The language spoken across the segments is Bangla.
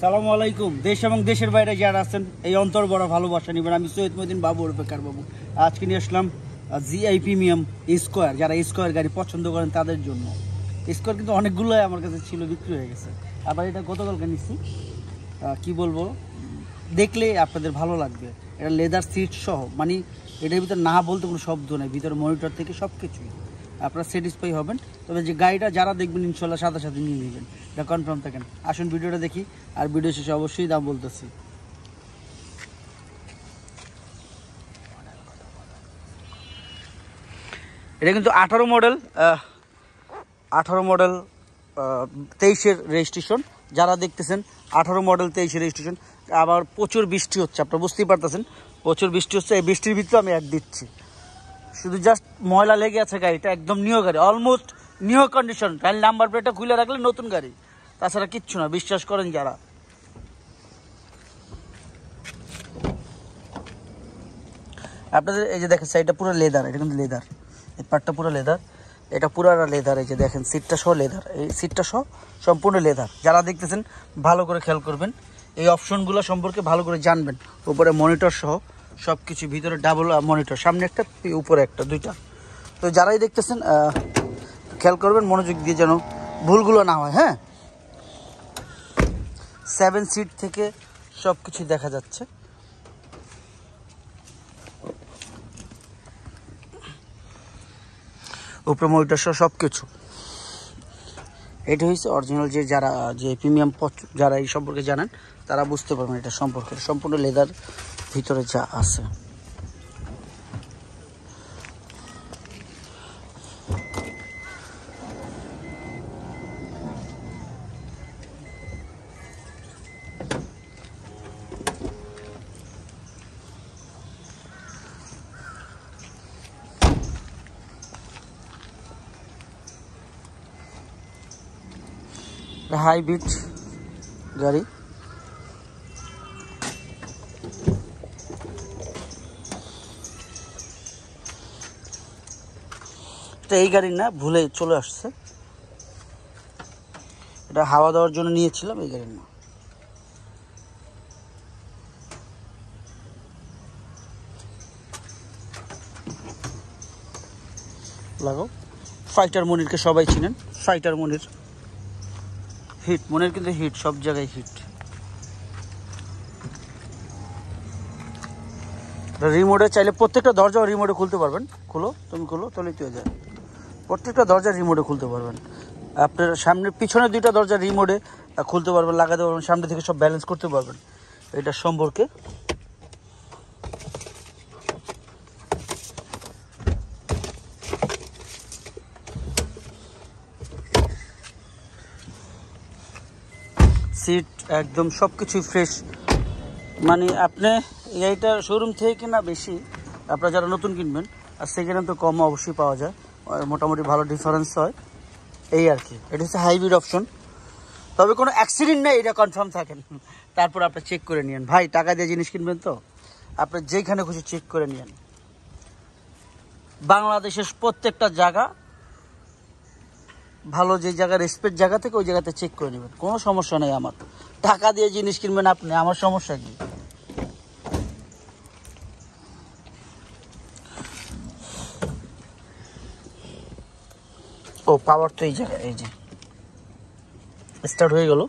সালামু আলাইকুম। দেশ এবং দেশের বাইরে যারা আছেন এই অন্তর বড় ভালোবাসা নেবেন। আমি সৈয়দ মহিউদ্দিন বাবু বেকার বাবু আজকে নিয়ে আসলাম জিআই প্রিমিয়াম স্কোয়ার। যারা স্কোয়ার গাড়ি পছন্দ করেন তাদের জন্য। স্কোয়ার কিন্তু অনেকগুলোই আমার কাছে ছিল, বিক্রি হয়ে গেছে। আবার এটা গতকালকে নিচ্ছি, কি বলবো, দেখলে আপনাদের ভালো লাগবে। এটা লেদার সিট সহ, মানে এটার ভিতরে না বলতে কোনো শব্দ নেই, ভিতরে মনিটর থেকে সব কিছুই আপনারা স্যাটিসফাই হবেন। তবে যে গাড়িটা যারা দেখবেন ইনশাল্লাহ সাথে সাথে নিয়ে নেবেন, এটা কনফার্ম থাকেন। আসুন ভিডিওটা দেখি, আর ভিডিও শেষে অবশ্যই দাম বলতেছি। এটা কিন্তু 18 মডেল 23-এর রেজিস্ট্রেশন। যারা দেখতেছেন 18 মডেল 23-এর রেজিস্ট্রেশন। আবার প্রচুর বৃষ্টি হচ্ছে, আপনারা বুঝতেই পারতেছেন, প্রচুর বৃষ্টি হচ্ছে। এই বৃষ্টির ভিতরে আমি অ্যাড দিচ্ছি, শুধু জাস্ট ময়লা লেগে আছে। গাড়িটা একদম নিউ গাড়ি, অলমোস্ট নিউ কন্ডিশন। গাড়ির নাম্বার প্লেটটা খুলে রাখলে নতুন গাড়ি, তাছাড়া কিচ্ছু না, বিশ্বাস করেন যারা। আপনাদের এই যে দেখেন সাইডটা পুরো লেদার, এটা কিন্তু লেদার, এই পার্টটা পুরো লেদার, এটা পুরো লেদার। এই যে দেখেন সিটটা সহ লেদার, এই সিটটা সহ সম্পূর্ণ লেদার। যারা দেখতেছেন ভালো করে খেয়াল করবেন, এই অপশনগুলো সম্পর্কে ভালো করে জানবেন। উপরে মনিটর সহ সব কিছু, ভিতরে ডাবল মনিটর, সামনে একটা উপরে একটা, দুইটা। তো যারাই দেখতেছেন খেয়াল করবেন মনোযোগ দিয়ে, যেন ভুলগুলো না হয়। হ্যাঁ, 7 সিট থেকে সব কিছু দেখা যাচ্ছে। উপরে মনিটর সহ সব কিছু। এটা হচ্ছে অরিজিনাল। যারা প্রিমিয়াম যারা এই সম্পর্কে জানেন তারা বুঝতে পারবেন এটা সম্পর্কে। সম্পূর্ণ লেদার ভিতরে যা আছে। হাইব্রিড গাড়ি, এটা এই গাড়ি না, ভুলে চলে আসছে। এটা হাওয়া দেওয়ার জন্য নিয়েছিলাম, এই গাড়ির না। লাগাও। ফাইটার মনিরকে সবাই চিনেন, ফাইটার মনির, হিট মনির কিন্তু হিট, সব জায়গায় হিট। রিমোটে চাইলে প্রত্যেকটা দরজা রিমোটে খুলতে পারবেন। খুলো, তুমি খুলো, তলেই হয়ে যায়। প্রত্যেকটা দরজা রিমোটে খুলতে পারবেন। আপনার সামনে পিছনে দুইটা দরজা রিমোটে খুলতে পারবেন, লাগাতে পারবেন, সামনে থেকে সব ব্যালেন্স করতে পারবেন। এটা সম্পর্কে সিট একদম সব কিছুই ফ্রেশ। মানে আপনি এইটা শোরুম থেকে কিনা বেশি, আপনারা যারা নতুন কিনবেন, আর সেকেন্ড হ্যান্ড তো কম অবশ্যই পাওয়া যায়, মোটামুটি ভালো ডিফারেন্স হয়, এই আর কি। এটা হচ্ছে হাইব্রিড অপশন। তবে কোনো অ্যাক্সিডেন্ট নেই, এটা কনফার্ম থাকেন। তারপর আপনি চেক করে নিন। ভাই টাকা দিয়ে জিনিস কিনবেন তো আপনি যেখানে খুশি চেক করে নিন। বাংলাদেশের প্রত্যেকটা জায়গা ভালো, যে জায়গা রেসপেক্ট জায়গা থেকে ওই জায়গাতে চেক করে নেবেন, কোনো সমস্যা নেই। আমার টাকা দিয়ে জিনিস কিনবেন আপনি, আমার সমস্যা কি? ও পাওয়ার তো এই জায়গায়, এই যে স্টার্ট হয়ে গেল।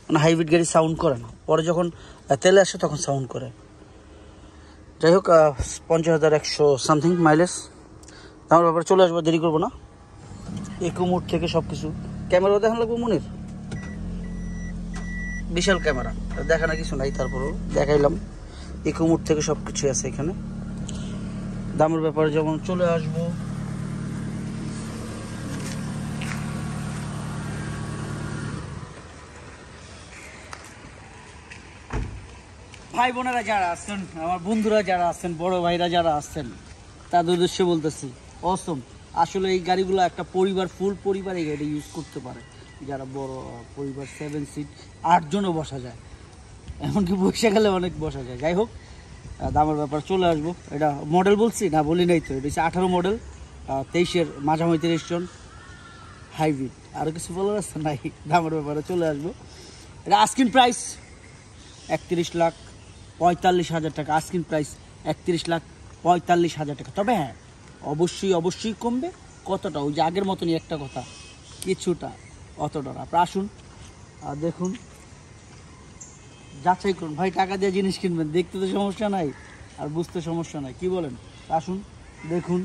মানে হাইব্রিড গাড়ি সাউন্ড করে না, পরে যখন তেলে আসে তখন সাউন্ড করে। যাই হোক, 50,100 সামথিং মাইলেজ। আমার ব্যাপারে চলে আসবো, দেরি করবো না। ইকো মোড থেকে সব কিছু, ক্যামেরা দেখান লাগবো মনির, বিশাল ক্যামেরা, দেখানো কিছু নাই, তারপরেও দেখাইলাম। ইকো মোড থেকে সব কিছু আছে এখানে। দামের ব্যাপারে যখন চলে আসবো, ভাই বোনেরা যারা আছেন, আমার বন্ধুরা যারা আছেন, বড় ভাইরা যারা আছেন, তাদের উদ্দেশ্যে বলতেছি অসম। আসলে এই গাড়িগুলো একটা পরিবার, ফুল পরিবার এই গাড়ি ইউজ করতে পারে। যারা বড় পরিবার, 7 সিট, 8 জনও বসা যায়, এমনকি বসে গেলে অনেক বসা যায়। যাই হোক, দামের ব্যাপার চলে আসবো। এটা মডেল বলছি না, বলি নাই তো, এটা হচ্ছে 18 মডেল 23-এর মাঝামাঝি রেজিস্ট্রেশন, হাইব্রিড। আরও কিছু বলার আছে নাই, দামের ব্যাপারে চলে আসবো। এটা আস্কিং প্রাইস 31,45,000 টাকা, আস্কিং প্রাইস 31,45,000 টাকা। তবে হ্যাঁ, অবশ্যই কমবে। কতটা? ওই যে আগের মতনই একটা কথা, কিছুটা, অতটা না। আপনারা আসুন আর দেখুন, যাচাই করুন। ভাই টাকা দিয়ে জিনিস কিনবেন, দেখতে তো সমস্যা নাই আর বুঝতে সমস্যা নাই, কি বলেন? আসুন, দেখুন,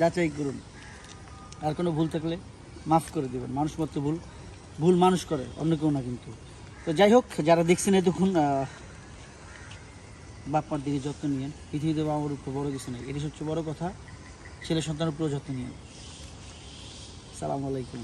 যাচাই করুন। আর কোনো ভুল থাকলে মাফ করে দেবেন। মানুষ মাত্র ভুল মানুষ করে, অন্য কেউ না কিন্তু। তো যাই হোক, যারা দেখছেন দেখুন, বাপ মার দিকে যত্ন নিয়েন। পৃথিবীতে আমার উপর বড় কিছু নেই, এটি সবচেয়ে বড় কথা। ছেলে সন্তানের উপরেও যত্ন নিয়েন। সালামু আলাইকুম।